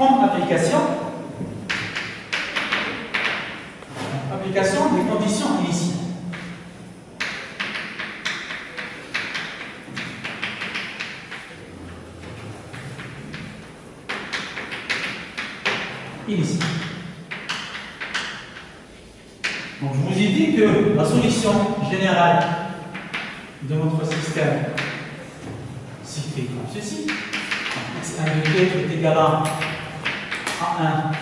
comme application des conditions initiales. Donc, je vous ai dit que la solution générale de notre système s'écrit comme ceci. x1 de t est égal à A1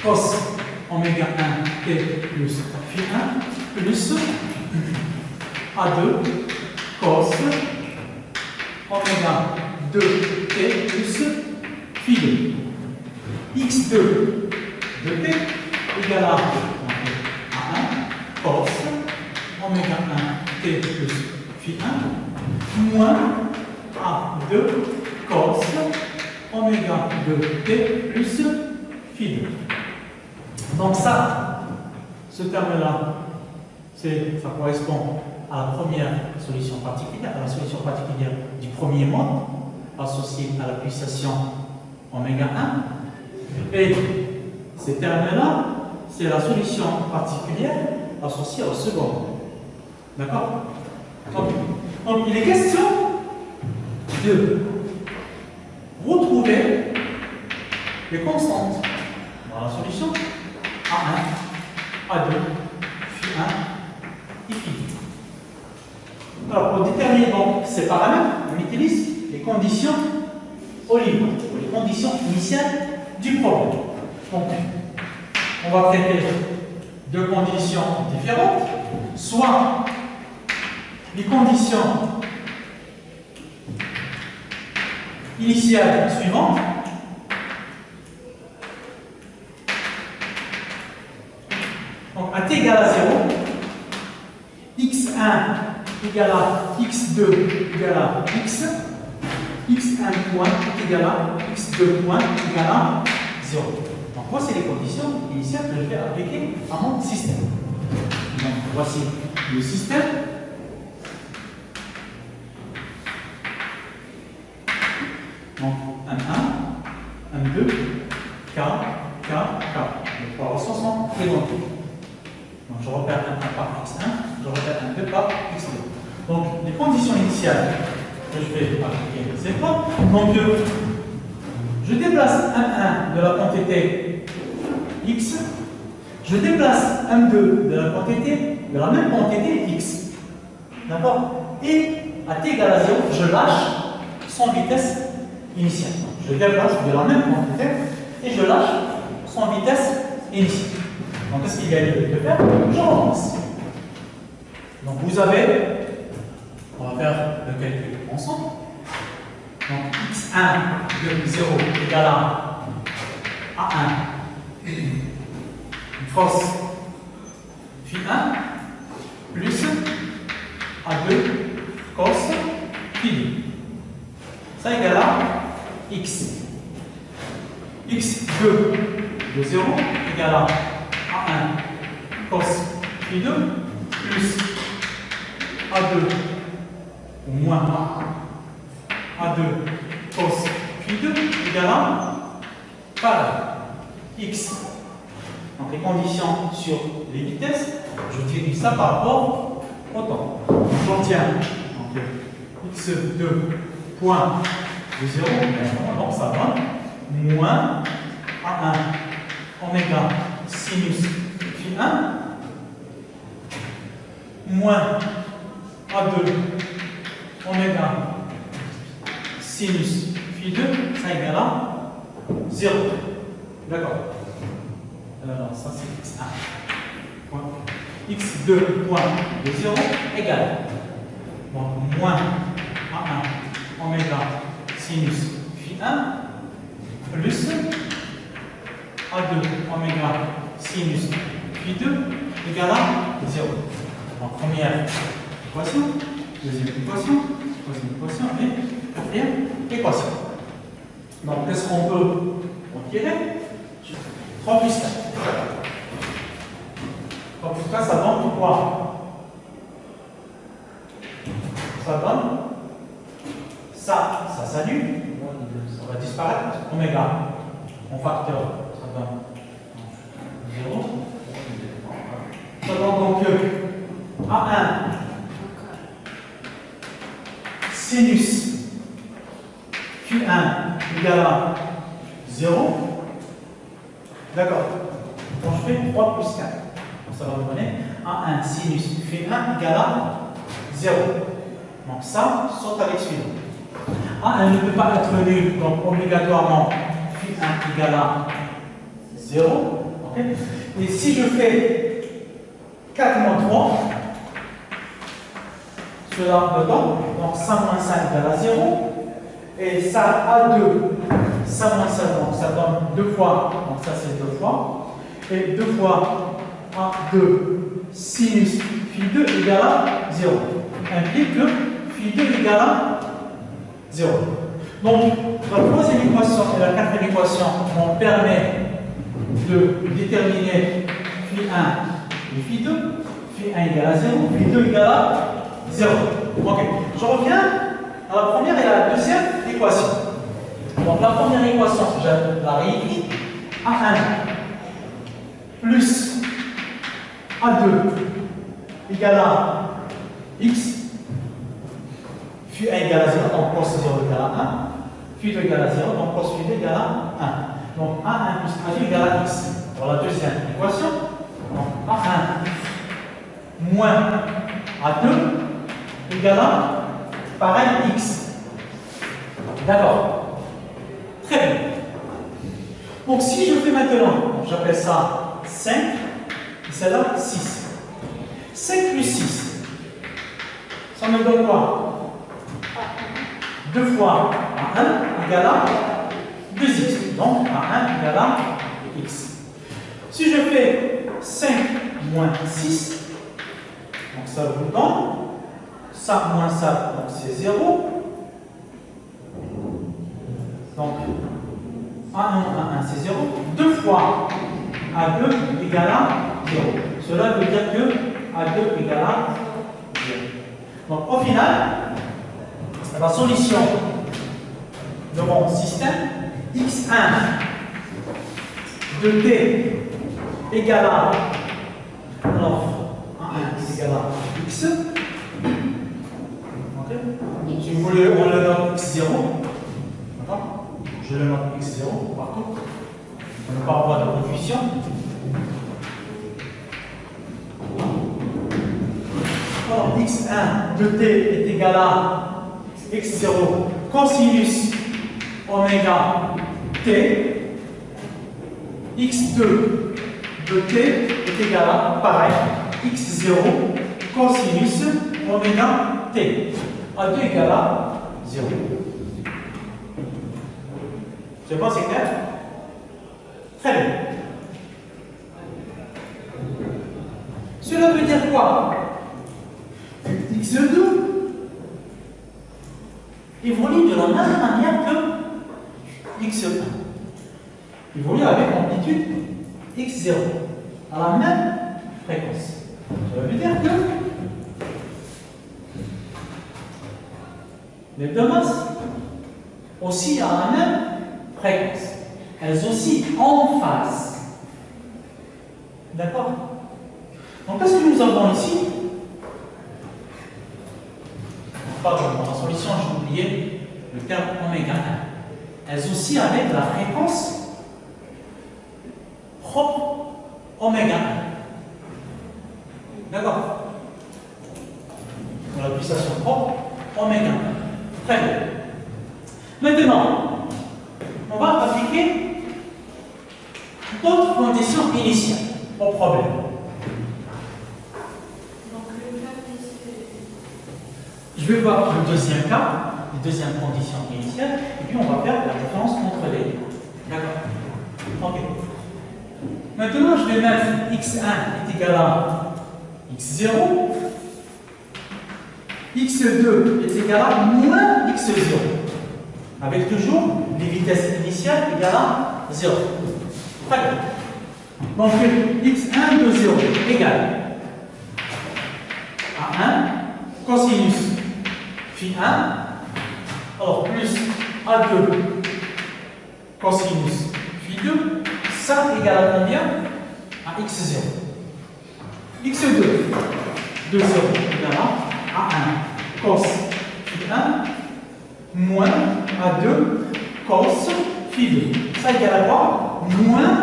cos oméga 1 t plus phi1 plus A2 cos oméga 2 t plus phi2. x2 de t égale à A1 cos oméga 1 t plus phi1 moins A2 cos oméga 2 t plus phi2. Donc ça, ce terme-là, ça correspond à la première solution particulière, à la solution particulière du premier mode, associée à la pulsation oméga 1. Et ces termes-là, c'est la solution particulière associée au second. D'accord? Donc, il est question de retrouver les constantes dans la solution A1, A2, phi1 et phi2. Alors, pour déterminer donc ces paramètres, on utilise les conditions Olive, les conditions initiales du problème. Donc, on va traiter deux conditions différentes, soit les conditions initiales suivantes. Donc, à t égale à 0, x1 égale à x2 égale à x, x1 point est égal à x2 point égale à 0. Donc, voici les conditions initiales que je vais appliquer à mon système. Donc, voici le système. Donc, 1, 1, 1, 2, K, K, K. Les trois ressources sont identiques. Donc, je repère 1 par x1, je repère 1, 2 par x2. Donc, les conditions initiales que je vais appliquer, c'est quoi? Donc, je déplace 1, 1 de la quantité x, je déplace 1, 2 de la quantité, de la même quantité x. D'accord? Et à t égale à 0, je lâche son vitesse initiale. Je déplace de la même quantité et je lâche son vitesse initiale. Donc, qu'est-ce qu'il y a lieu de faire? Je relance. Donc, vous avez, on va faire le calcul ensemble. Donc, x1 de 0 égale à A1 cos phi1 plus A2 cos phi2. Ça égale à x. x2 de 0 égale à A1 cos phi2 plus A2 ou moins A2 cos phi2 égale à pareil, x. Donc les conditions sur les vitesses, je utilise ça par rapport au temps. J'obtiens x2 point de 0, donc ça donne moins A1 oméga sinus phi1 moins A2 oméga sinus phi2, ça égale à 0. D'accord. Alors, ça c'est x1. Point. x2 point de 0 égale. Donc, moins A1 oméga sinus phi1 plus A2 oméga sinus phi2 égale à 0. Donc, première équation, deuxième équation, troisième équation et quatrième équation. Donc, qu'est-ce qu'on peut retirer? 3 plus 4. 3 plus 4, ça donne quoi? Ça donne ça s'annule, ça va disparaître, oméga en facteur, ça donne 0. Ça donne donc A1 sinus Q1 égale à 0. D'accord. Quand je fais 3 plus 4, ça va me donner A1 sinus Q1 égale à 0. Donc ça saute avec celui-là. A1 ne peut pas être nul, donc obligatoirement Q1 égale à 0. Okay. Et si je fais 4 moins 3, cela me donne, donc ça moins 5 égale à 0. Et ça A2, ça moins ça, donc ça donne 2 fois, donc ça c'est 2 fois. Et 2 fois A2 sinus phi2 égale à 0. Implique que phi2 égale à 0. Donc la troisième équation et la quatrième équation on permet de déterminer phi1 et phi2. Phi1 égale à 0, phi2 égale à 0. Ok, je reviens à la première et à la deuxième équation. Donc la première équation, je la réécris. A1 plus A2 égale à x. Phi 1 égale à 0, donc cos 0 égale à 1. Phi 2 égale à 0, donc cos phi 2 égale à 1. Donc A1 plus A2 égale à x. Pour la deuxième équation, donc A1 moins A2 égale à pareil x. D'accord. Très bien. Donc si je fais maintenant, j'appelle ça 5, et celle-là 6. 5 plus 6, ça me donne quoi? 2 fois A1 égale à 2x. Donc A1 égale à x. Si je fais 5 moins 6, donc ça vous donne ça moins ça, donc c'est 0. Donc A1 moins A1 c'est 0. 2 fois A2 égale à 0. Cela veut dire que A2 égale à 0. Donc au final, la solution de mon système x1 de t égale à, alors A1 égale à x. Okay. Si vous voulez, on le note x0. D'accord? Je le note x0 partout. On ne pas avoir de confusion. Alors, x1 de t est égal à x0 cosinus oméga t. x2 de t est égal à, pareil, x0 cosinus oméga t. A2 égale à 0. C'est bon, c'est clair? Très bien. Cela veut dire quoi? X2 évolue de la même manière que X1. Évolue avec amplitude X0 à la même fréquence. Ça veut dire que les deux masses oscillent à la même fréquence. Elles oscillent en phase. D'accord? Donc, qu'est-ce que nous avons ici? Pardon, dans la solution, j'ai oublié le terme oméga 1. Elles oscillent avec la fréquence propre oméga 1. D'accord? Dans la pulsation propre oméga 1. Très bien. Maintenant, on va appliquer d'autres conditions initiales au problème. Je vais voir le deuxième cas, les deuxièmes conditions initiales, et puis on va faire la différence entre les deux. D'accord? Ok. Maintenant, je vais mettre x1 est égal à x0, x2 est égal à moins x0, avec toujours les vitesses initiales égales à 0. Très bien. Donc, x1 de 0 égale à 1 cosinus phi 1, alors plus A2 cosinus phi 2, ça égale à combien? À x0. x2, 2, 0 égale à 1 cos phi 1 moins A2 cos phi 2. Ça égale à quoi? Moins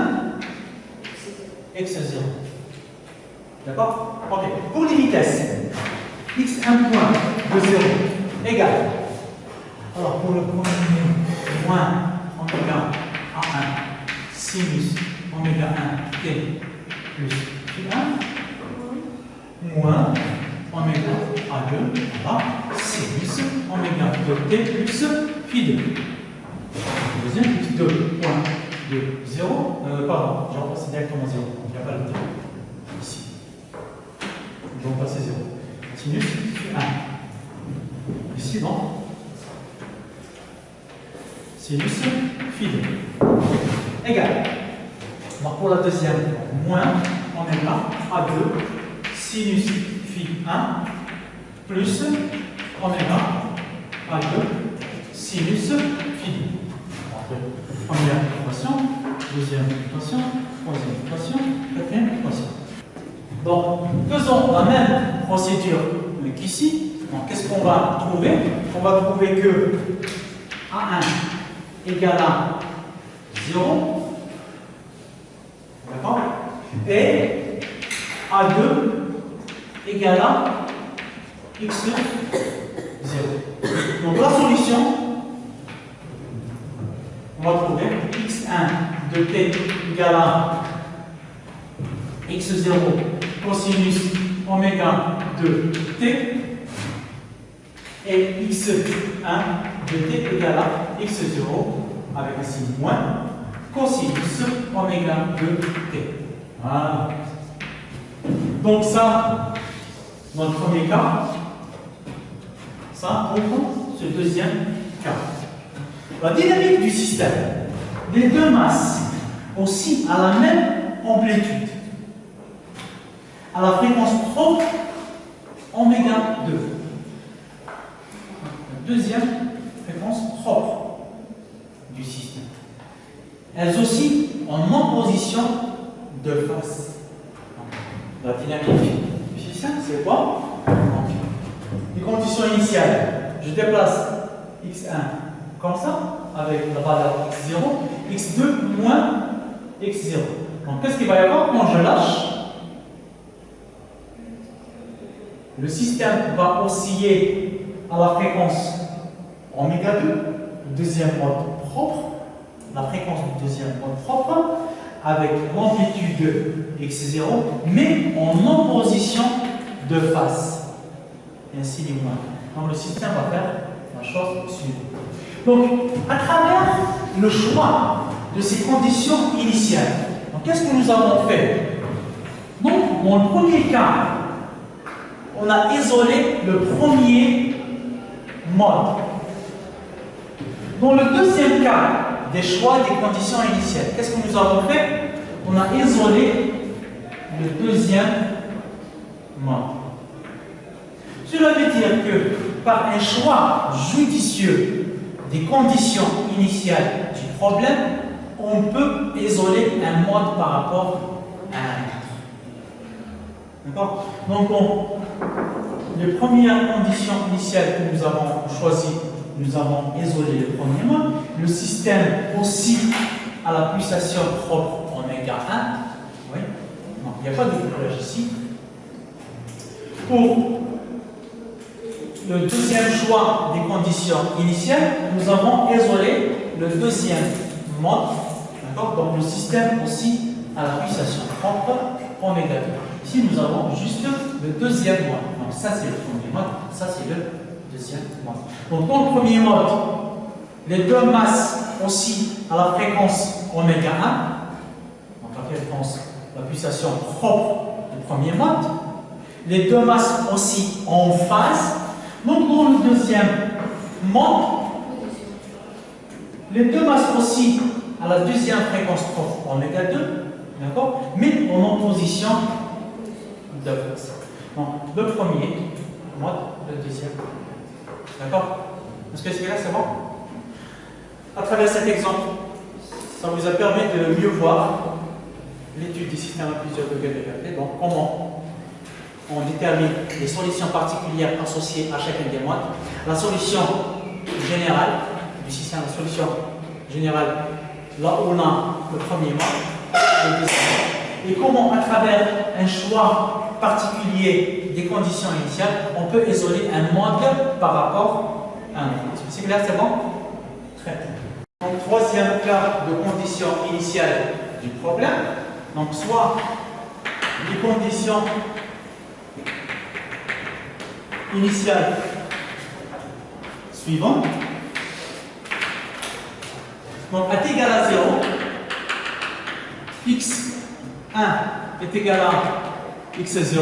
x0. D'accord? Ok. Pour les vitesses, x1 point de 0 égale. Alors pour le premier, moins oméga A1 sinus oméga 1 t plus phi 1 moins oméga A2 voilà, sinus oméga 2 t plus phi 2. Deuxième, x2 point de 0, pardon, j'ai repassé directement 0, donc il n'y a pas le t ici. Je vais repasser 0. Sinus phi 1. Ici, non. Sinus phi 2. Égal. Donc pour la deuxième, moins oméga A2 sinus phi 1 plus oméga A2 sinus phi 2. Première équation, deuxième équation, troisième équation, quatrième équation. Donc, faisons la même procédure qu'ici. Qu'est-ce qu'on va trouver? On va trouver que A1 égale à 0, d'accord? Et A2 égale à x0. Donc la solution, on va trouver x1 de t égale à x0 cosinus oméga de t et x1 de t égale à x0 avec ici moins cosinus oméga de t. Voilà. Donc ça, dans le premier cas, ça pour ce deuxième cas. La dynamique du système, les deux masses oscillent à la même amplitude, à la fréquence propre oméga 2. La deuxième fréquence propre du système. Elles oscillent en opposition de phase. La dynamique du système, c'est quoi? Les conditions initiales. Je déplace x1 comme ça, avec la valeur x0, x2 moins x0. Donc, qu'est-ce qu'il va y avoir quand je lâche? Le système va osciller à la fréquence oméga 2, le deuxième mode propre, la fréquence du deuxième mode propre, avec l'amplitude x0, mais en opposition de phase. Et ainsi de moins. Donc, le système va faire la chose suivante. Donc, à travers le choix de ces conditions initiales, qu'est-ce que nous avons fait? Donc, dans le premier cas, on a isolé le premier mode. Dans le deuxième cas, des choix des conditions initiales, qu'est-ce que nous avons fait? On a isolé le deuxième mode. Cela veut dire que par un choix judicieux des conditions initiales du problème, on peut isoler un mode par rapport à un autre. D'accord? Donc, les premières conditions initiales que nous avons choisies, nous avons isolé le premier mode. Le système oscille à la pulsation propre oméga 1. Oui? Non, il n'y a pas de décollage ici. Pour le deuxième choix des conditions initiales, nous avons isolé le deuxième mode. D'accord? Donc le système aussi à la pulsation propre oméga 2. Ici, nous avons juste le deuxième mode. Donc ça, c'est le premier mode. Ça, c'est le deuxième mode. Donc dans le premier mode, les deux masses oscillent à la fréquence oméga 1. Donc la fréquence, la pulsation propre du premier mode. Les deux masses oscillent en phase. Donc, dans le deuxième mode, les deux masses oscillent à la deuxième fréquence propre oméga 2, d'accord? Mais en opposition de phase. Donc, le premier mode, le deuxième. D'accord? Est-ce que c'est là, c'est bon? À travers cet exemple, ça vous a permis de mieux voir l'étude des systèmes à plusieurs degrés de liberté. Donc, comment on détermine les solutions particulières associées à chacun des modes. La solution générale du système, la solution générale, là où on a le premier mode, le deuxième mode. Et comment, à travers un choix particulier des conditions initiales, on peut isoler un mode par rapport à un autre. C'est clair, c'est bon? Très bien. Donc, troisième cas de conditions initiales du problème. Donc, soit les conditions initiales suivantes. Donc, à t égale à 0, x1 est égal à x0,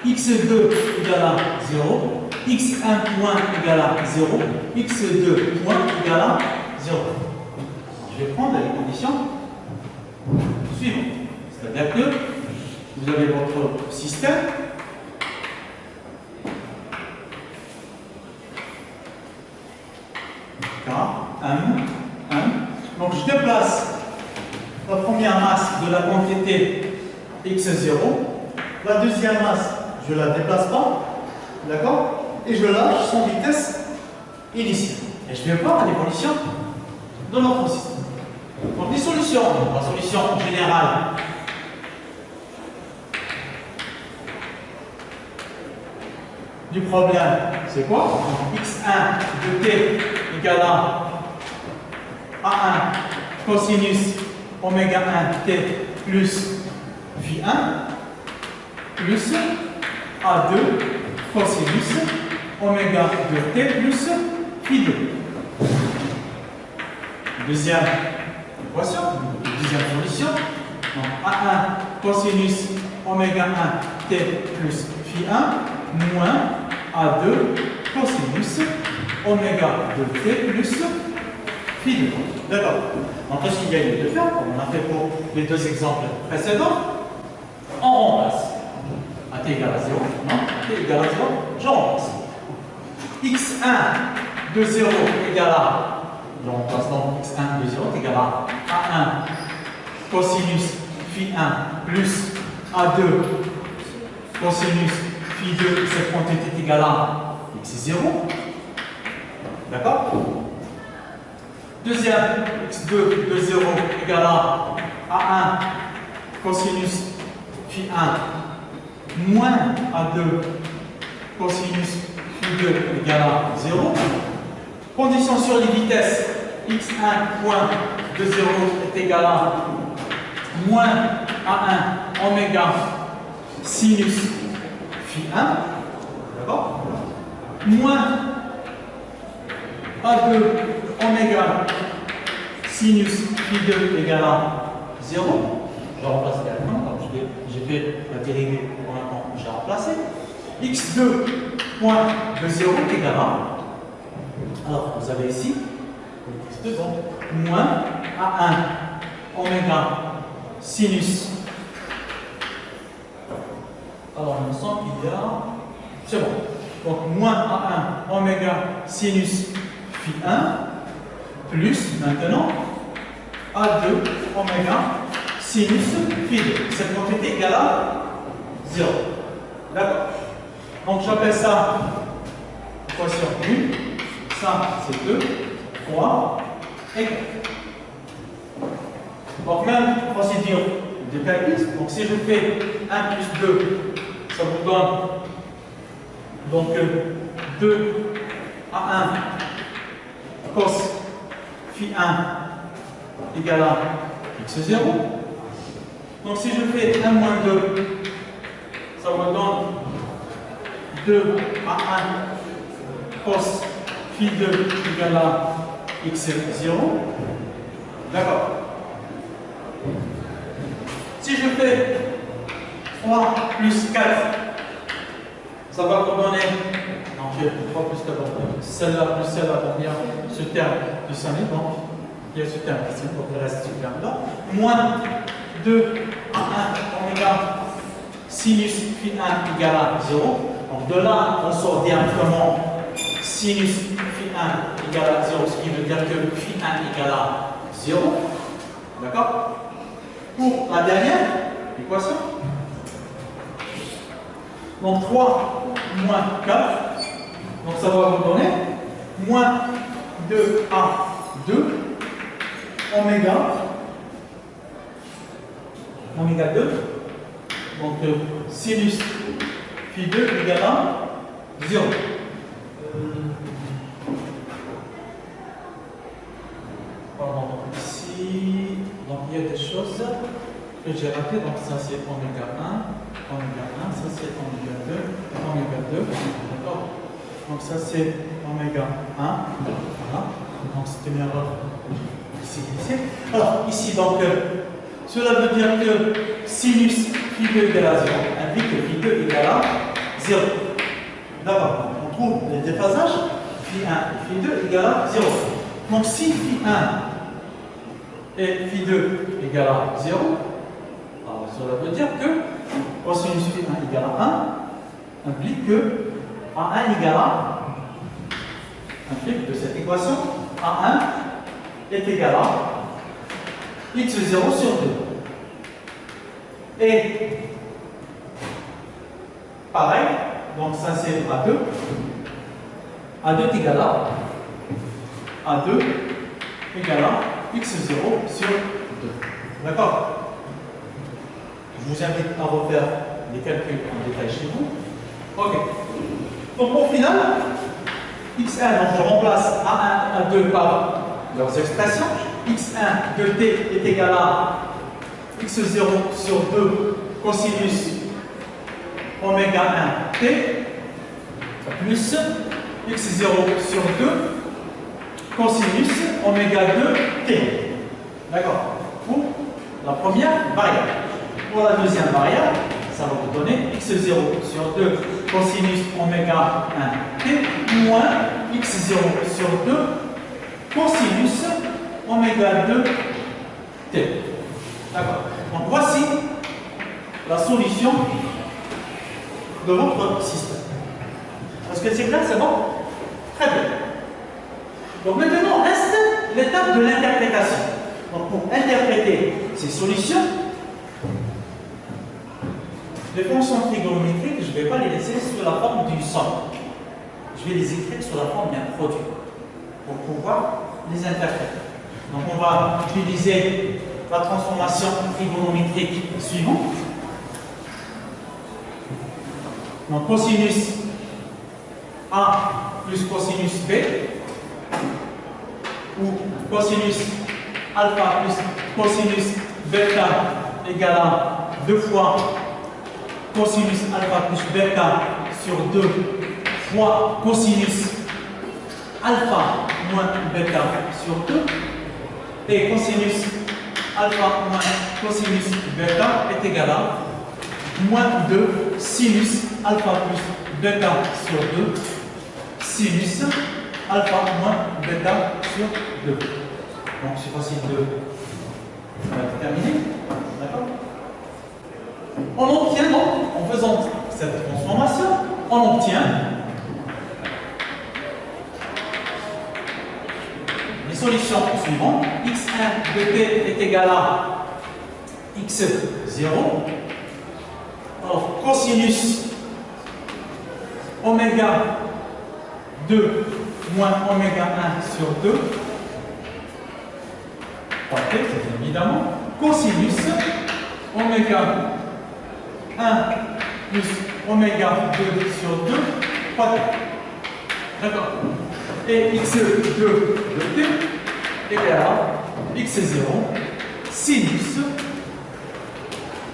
x2 égale à 0, x1 point égale à 0, x2 point égale à 0. Je vais prendre les conditions suivantes. C'est-à-dire que vous avez votre système K, M, 1. Donc je déplace la première masse de la quantité x0. La deuxième masse, je ne la déplace pas. D'accord? Et je lâche son vitesse initiale. Et je vais voir l'évolution de notre système. Donc les solutions, la solution générale du problème, c'est quoi? Donc, x1 de t égale à a1 cosinus oméga 1 t plus phi 1 plus a2 cosinus oméga 2 t plus phi 2. Deuxième équation, deuxième solution. Donc a1 cosinus oméga 1 t plus phi 1 moins a2 cosinus oméga 2 t plus phi 2. D'accord. Donc qu'est-ce qu'il y a lieu de faire, comme on a fait pour les deux exemples précédents? On remplace. A t égale à 0, non? A t égale à 0, je remplace. x1 de 0 égale à, je remplace donc x1 de 0 égale à a1 cosinus phi 1 plus a2 cosinus phi 2, cette quantité est égale à x0. D'accord? Deuxième, x2 de 0 égale à a1 cosinus phi 1 moins a2 cosinus phi 2 égale à 0. Condition sur les vitesses, x1 point de 0 est égal à moins a1 oméga sinus phi 1, d'accord? Moins a2 oméga sinus phi 2 égale à 0. Je remplace directement, comme j'ai fait la dérivée pour l'instant, j'ai remplacé. x2 point de 0 est égal à, alors vous avez ici, x2 donc, moins a1 oméga sinus. Alors il me semble qu'il y a, c'est bon, donc moins a1 oméga sinus phi 1 plus maintenant a2 oméga sinus phi 2. Cette quantité est égale à 0. D'accord. Donc j'appelle ça équation 1. Ça c'est 2, 3 et 4. Donc même procédure de calcul. Donc si je fais 1 plus 2, ça vous donne donc 2 à 1 cos phi 1 égale à x0. Donc si je fais 1 moins 2, ça me donne 2 à 1 cos phi 2 égale à x0. D'accord. Si je fais 3 plus 4, ça va me donner, donc 3 plus 4, celle-là plus celle-là, donc il y a ce terme du sommet, donc il y a ce terme ici, donc le reste ce terme-là, moins 2 à 1 oméga sinus phi 1 égale à 0. Donc de là, on sort directement sinus phi 1 égale à 0, ce qui veut dire que phi 1 égale à 0. D'accord? Pour la dernière équation, donc 3 moins 4, donc ça va vous donner moins 2A 2 oméga 2, donc sinus phi 2 égale à 0. Pardon, ici, donc il y a des choses que j'ai ratées, donc ça c'est oméga 1, ça c'est oméga 2, d'accord? Donc ça c'est oméga 1, voilà, donc c'est une erreur ici. Alors ici, donc, cela veut dire que sinus phi 2 égale à 0 implique que phi 2 égale à 0. D'accord, on trouve les déphasages, phi 1 et phi 2 égale à 0. Donc si phi 1 et phi 2 égale à 0, alors cela veut dire que cosinus phi 1 égale à 1 implique que A1 égale à, implique de cette équation, A1 est égal à x0 sur 2. Et pareil, donc ça c'est A2. A2 est égal à A2 égale à x0 sur 2. D'accord? Je vous invite à refaire les calculs en détail chez vous. Ok. Donc au final, x1, donc je remplace A1, A2 par leurs expressions. x1 de t est égal à x0 sur 2 cosinus oméga 1 t plus x0 sur 2 cosinus oméga 2 t. D'accord? Pour la première variable. Pour la deuxième variable, ça va vous donner x0 sur 2 cosinus oméga 1 t moins x0 sur 2 cosinus oméga 2 t. D'accord. Donc voici la solution de votre système. Est-ce que c'est clair? C'est bon? Très bien. Donc maintenant, reste l'étape de l'interprétation. Donc pour interpréter ces solutions, les fonctions trigonométriques, je ne vais pas les laisser sous la forme d'une somme. Je vais les écrire sous la forme d'un produit pour pouvoir les interpréter. Donc on va utiliser la transformation trigonométrique suivante. Donc cosinus A plus cosinus B ou cosinus alpha plus cosinus bêta égale à 2 fois cosinus alpha plus bêta sur 2 fois cosinus alpha moins bêta sur 2 et cosinus alpha moins cosinus bêta est égal à moins 2 sinus alpha plus bêta sur 2 sinus alpha moins bêta sur 2. Donc c'est facile de terminer. D'accord? On obtient donc, en faisant cette transformation, on obtient les solutions suivantes. x1 de t est égal à x0. Alors, cosinus oméga 2 moins oméga 1 sur 2. Parfait, c'est évidemment. Cosinus oméga 1 plus oméga 2 sur 2. Parfait. D'accord. Et x2 de t égale à x0 sinus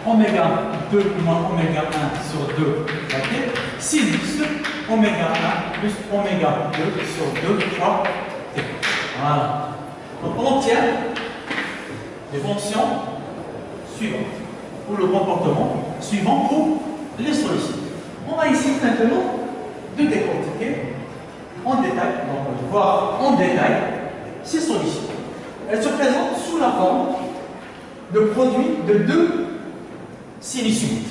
oméga 2 moins oméga 1 sur 2. Okay. Sinus oméga 1 plus oméga 2 sur 2 fois t. Voilà. Donc on obtient les fonctions suivantes ou le comportement suivant pour les solutions. On va essayer maintenant de décortiquer en détail, donc voir en détail ces solutions. Elles se présentent sous la forme de produits de deux sinusoïdes.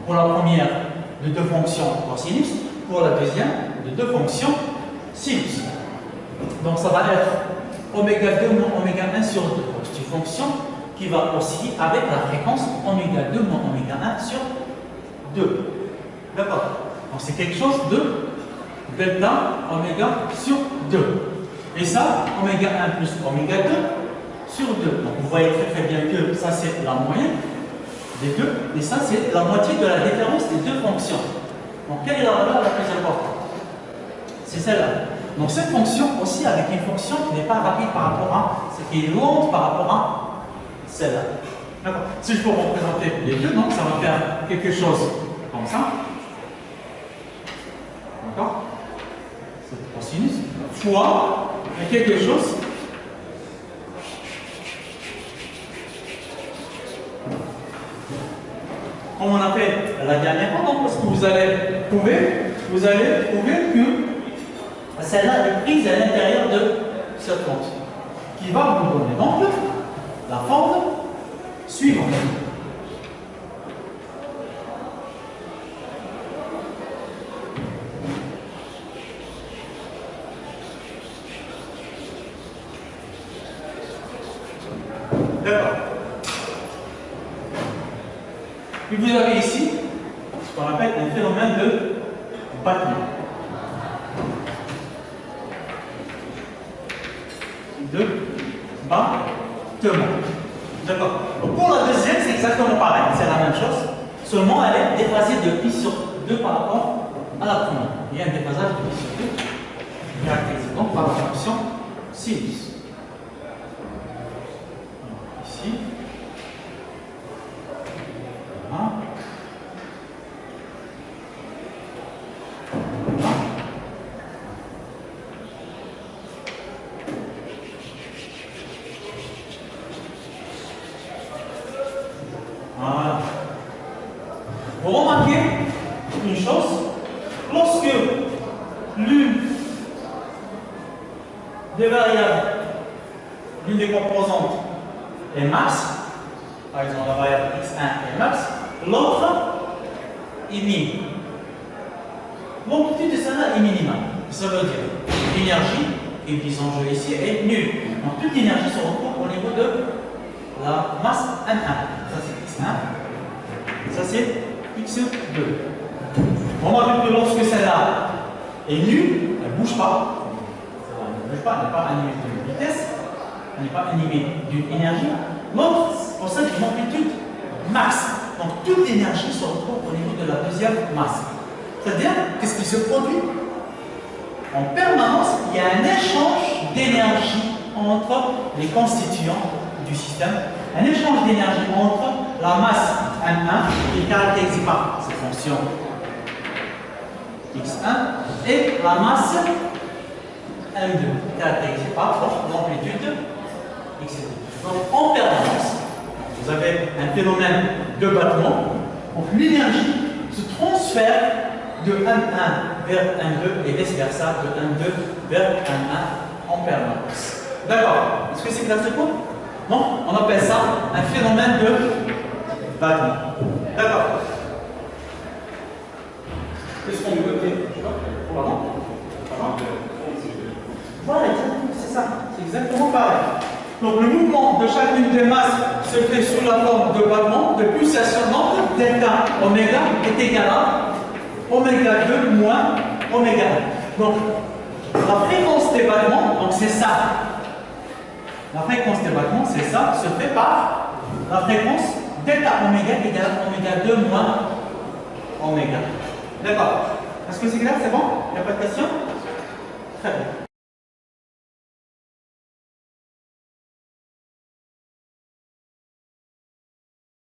Pour la première, de deux fonctions cosinus, pour la deuxième, de deux fonctions sinus. Donc ça va être oméga 2 moins oméga 1 sur 2. C'est une fonction qui va osciller avec la fréquence oméga 2 moins oméga 1 sur 2. D'accord? Donc c'est quelque chose de delta oméga sur 2. Et ça, oméga 1 plus oméga 2 sur 2. Donc vous voyez très bien que ça c'est la moyenne des deux, et ça c'est la moitié de la différence des deux fonctions. Donc quelle est la valeur la plus importante? C'est celle-là. Donc cette fonction aussi avec une fonction qui n'est pas rapide par rapport à, ce qui est lente par rapport à celle-là. D'accord? Si je peux représenter les deux, donc ça va faire quelque chose comme ça. D'accord? C'est cosinus fois quelque chose comme on appelle la dernière fois. Donc, parce que vous allez prouver que celle-là est prise à l'intérieur de cette fonction, qui va vous donner donc la forme suivante. D'accord. Puis vous avez ici ce qu'on appelle un phénomène de battement. De battement. D'accord. Pour la deuxième, c'est exactement pareil, c'est la même chose. Seulement, elle est déphasée de pi sur 2 par rapport à la première. Il y a un déphasage de pi sur 2, caractérisé donc par la fonction sinus. Ici. Voilà. Voilà. Vous remarquez une chose, lorsque l'une des variables, l'une des composantes est max, par exemple la variable x1 est max, l'autre est min. L'amplitude de celle-là est minimale. Ça veut dire l'énergie qui est mise en jeu ici est nulle. Donc toute l'énergie se retrouve au niveau de la masse M1. Ça c'est x1, ça c'est x2. On a vu que lorsque celle-là est nulle, elle ne bouge pas. Elle ne bouge pas, elle n'est pas animée d'une vitesse, elle n'est pas animée d'une énergie. L'autre possède une amplitude max. Donc toute l'énergie se retrouve au niveau de la deuxième masse. C'est-à-dire, qu'est-ce qui se produit? En permanence, il y a un échange d'énergie entre les constituants du système. Un échange d'énergie entre la masse M1, qui est caractérisée par cette fonction x1, et la masse M2, caractérisée par l'amplitude x2. Donc en permanence, vous avez un phénomène de battement. Donc l'énergie se transfère de 1,1 vers 1,2 et vice-versa de 1,2 vers 1,1 en permanence. D'accord? Est-ce que c'est clair ce point? Non? On appelle ça un phénomène de battement. D'accord? Qu'est-ce qu'on veut dire? Pardon? Voilà, c'est ça. C'est exactement pareil. Donc le mouvement de chacune des masses se fait sous la forme de battement, de pulsation. Donc delta oméga est égal à oméga 2 moins oméga 1. Donc la fréquence des battements, donc c'est ça. La fréquence des battements, c'est ça, se fait par la fréquence delta oméga égale à oméga 2 moins oméga. D'accord. Est-ce que c'est clair? C'est bon? Il n'y a pas de question? Très bien.